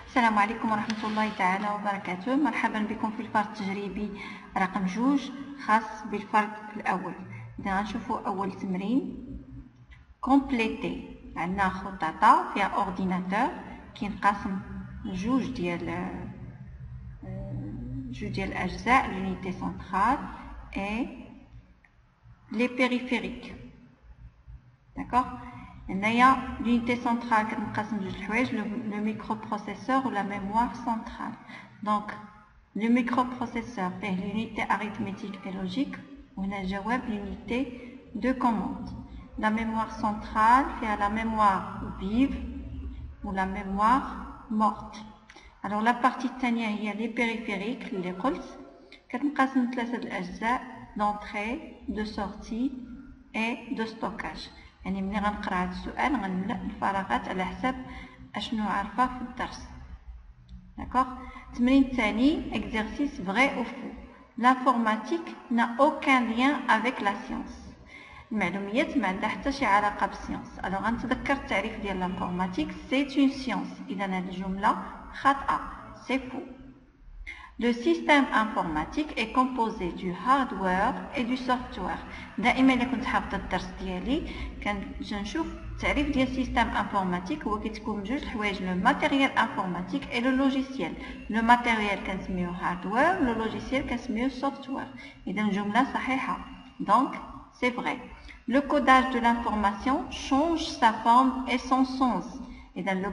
السلام عليكم ورحمة الله تعالى وبركاته. مرحبا بكم في الفرد التجريبي رقم 2 خاص بالفرد الأول. إذا غنشوفوا أول تمرين كومبليتي. عندنا خطاطة فيها أورديناتور كينقسم جوج ديال الأجزاء لونيتي سنترال et les périphériques. D'accord. L'unité centrale le microprocesseur ou la mémoire centrale. Donc, le microprocesseur fait l'unité arithmétique et logique ou l'unité de commande. La mémoire centrale fait la mémoire vive ou la mémoire morte. Alors, la partie tania, il y a les périphériques, les قلت كتنقسم ثلاثة الأجزاء d'entrée, de sortie et de stockage. يعني ملي غنقرا هذا السؤال غنملأ الفراغات على حسب اشنو عارفه في الدرس. داكوغ. التمرين الثاني exercice vrai ou faux. L'informatique n'a aucun lien avec la science. المعلوميات ما عندها حتى شي علاقه بالسيونس. الوغ غنتذكر التعريف ديال لانفورماتيك سي اون سيونس. اذا هذه الجمله خاطئه، سي فو. Le système informatique est composé du hardware et du software. دائما الا كنت حافظه الدرس ديالي كنشوف التعريف ديال السيستم انفورماتيك هو كتكون بجوج الحوايج، لو ماتيريال انفورماتيك اي لو لوجيسيال. لو ماتيريال كنسميوه هاردوير، لو لوجيسيال كنسميوه سوفتوير. اذا الجمله صحيحه، دونك سي فري. Le codage de l'information change sa forme et son sens. اذا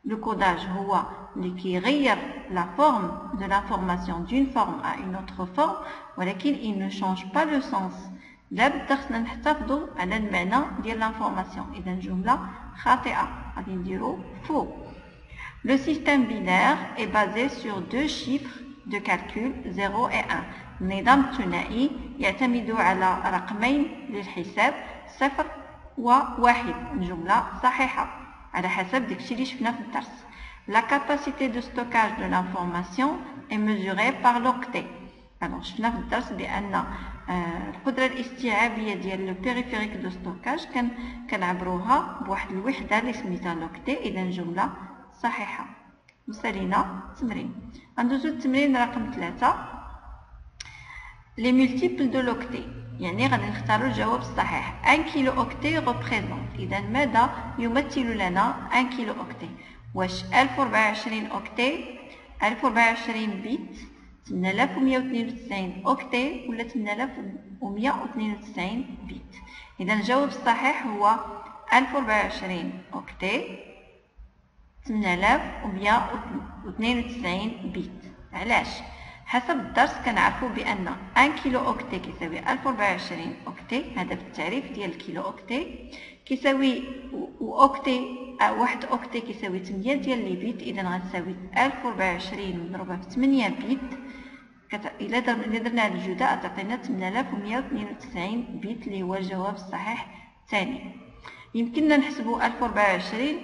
le codage هو اللي كيغير la forme de l'information d'une forme à une autre forme، ولكن il ne change pas le sens. لابد خصنا نحتفظوا على المعنى ديال لانفورماسيون. اذا الجمله خاطئه، غادي نديرو فو. Le système binaire est basé sur deux chiffres de calcul 0 et 1. النظام الثنائي يعتمد على رقمين للحساب 0 و1. الجمله صحيحه على حسب داكشي اللي شفنا في الدرس. La capacité de stockage de l'information est mesurée par l'octet. Alors شفنا في الدرس بان القدره الاستيعابيه ديال البيريفيريك دو ستوكاج كنعبروها بواحد الوحده اللي سميتها لوكتي. اذا الجمله صحيحه. وسالينا تمرين. غندوزو التمرين رقم 3. les multiples de l'octet. يعني غادي نختاروا الجواب الصحيح. 1 كيلو اوكتي ريبريزونت. اذا ماذا يمثل لنا 1 كيلو اوكتي؟ واش 1024 اوكتي، 1024 بيت، 8192 اوكتي ولا 8192 بيت؟ اذا الجواب الصحيح هو 1024 اوكتي 8192 بيت. علاش؟ حسب الدرس كنعرفوا بان 1 كيلو اوكتي كيساوي 1024 اوكتي، هذا في التعريف ديال الكيلو اوكتي، كيساوي اوكتي واحد اوكتي كيساوي 8 ديال لي بيت. اذا غتساوي 1024 مضروبه في 8 بيت. الا درنا هذه الجداء تعطينا 8192 بيت اللي هو الجواب الصحيح الثاني. يمكننا نحسبوا 1024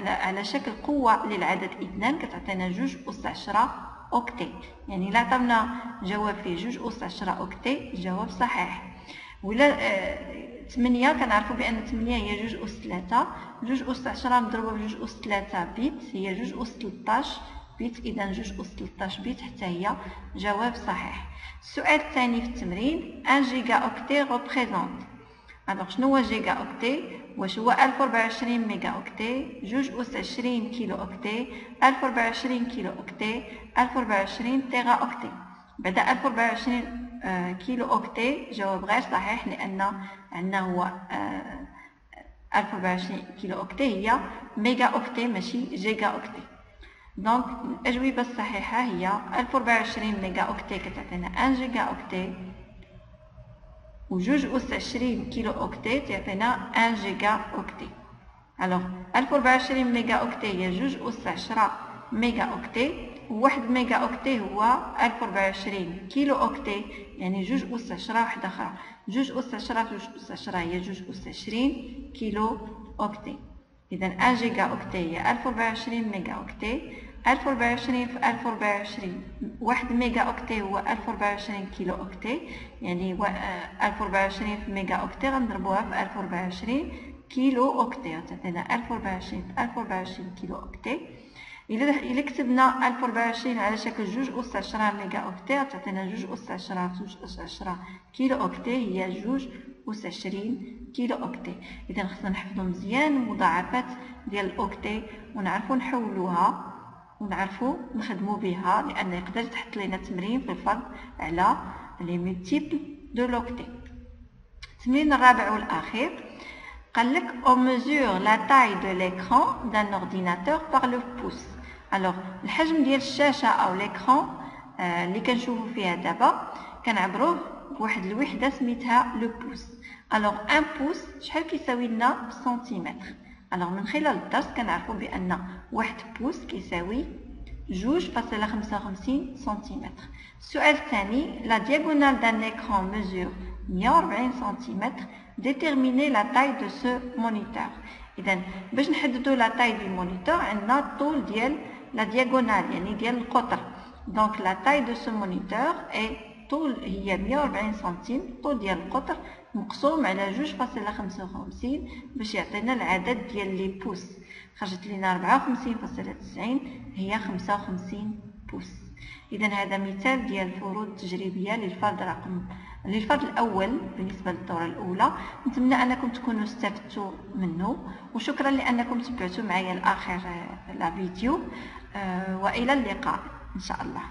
على شكل قوه للعدد 2 كتعطينا 2 أس 10 اوكتي. يعني لا عطاونا جواب فيه 2 أس 10 اوكتي الجواب صحيح. ولا 8 كنعرفوا بان 8 هي 2 أس 3، 2 أس 10 مضروبه ب 2 أس 3 بيت هي 2 أس 13 بيت. اذا 2 أس 13 بيت حتى هي جواب صحيح. السؤال الثاني في التمرين 1 جيجا اوكتي ريبريزونت. الوغ شنو هو جيجا اوكتي؟ واش هو 1024 ميجا اوكتي، 2 أس 20 كيلو اوكتي، 1024 كيلو اوكتي، 1024 تيرا اوكتي؟ بعد 1024 كيلو اوكتي جواب غير صحيح، لان عندنا هو 1024 كيلو اوكتي هي ميجا اوكتي ماشي جيجا اوكتي. دونك الاجوبه الصحيحه هي 1024 ميجا اوكتي كتعطينا 1 جيجا اوكتي، و 2 أس 20 كيلو اوكتي تعطينا 1 جيجا اوكتي. الوغ 1024 ميجا اوكتي هي 2 أس 10 ميجا اوكتي، وواحد ميجا اوكتي هو 1024 كيلو اوكتي، يعني 2 أس 10 واحده اخرى. 2 أس 10 في 2 أس 10 هي 2 أس 20 كيلو اوكتي. اذا 1 جيجا اوكتي هي 1024 ميجا اوكتي. 1024 في 1024 1 ميجا اوكتي هو 1024 كيلو اوكتي، يعني 1024 في ميجا اوكتي غنضربوها في 1024 كيلو اوكتي، تعطينا 1024 في 1024 كيلو اوكتي. إلا كتبنا 1024 على شكل 2.10 ميجا أوكتي تعطينا 2.10 كيلو أوكتي هي 2.20 كيلو أوكتي. إذا خصنا نحفظو مزيان المضاعفات ديال الأوكتي ونعرفو نحولوها ونعرفو نخدمو بها، لأن يقدر تحط لينا تمرين في الفرض على لي مولتيبل دو لوكتي. التمرين الرابع والأخير قال لك on mesure la taille de l'écran d'un ordinateur par le pouce. alors الحجم ديال الشاشة أو l'écran اللي كنشوفو فيها دابا كنعبروه بواحد الوحدة سميتها لو بوس. alors un pouce شحال كيساوي لنا سنتيمتر؟ alors من خلال الدرس كنعرفو بأن واحد بوس كيساوي 2.55 سنتيمتر. السؤال الثاني la diagonale d'un écran mesure 140 سنتيمتر. déterminer la taille de ce moniteur. إذا باش نحددو la taille du moniteur عندنا الطول ديال la diagonale يعني ديال القطر. donc la taille de ce moniteur est طول هي 140 سنتيم طول ديال القطر مقسوم على 2.55 باش يعطينا العدد ديال لي بوس. خرجت لينا 54.90 هي 55 بوس. إذا هذا مثال ديال الفروض التجريبية للفرض الأول بالنسبة للدورة الأولى. نتمنى أنكم تكونوا استفدتوا منه، وشكرا لأنكم تبعتوا معايا لآخر الفيديو، وإلى اللقاء إن شاء الله.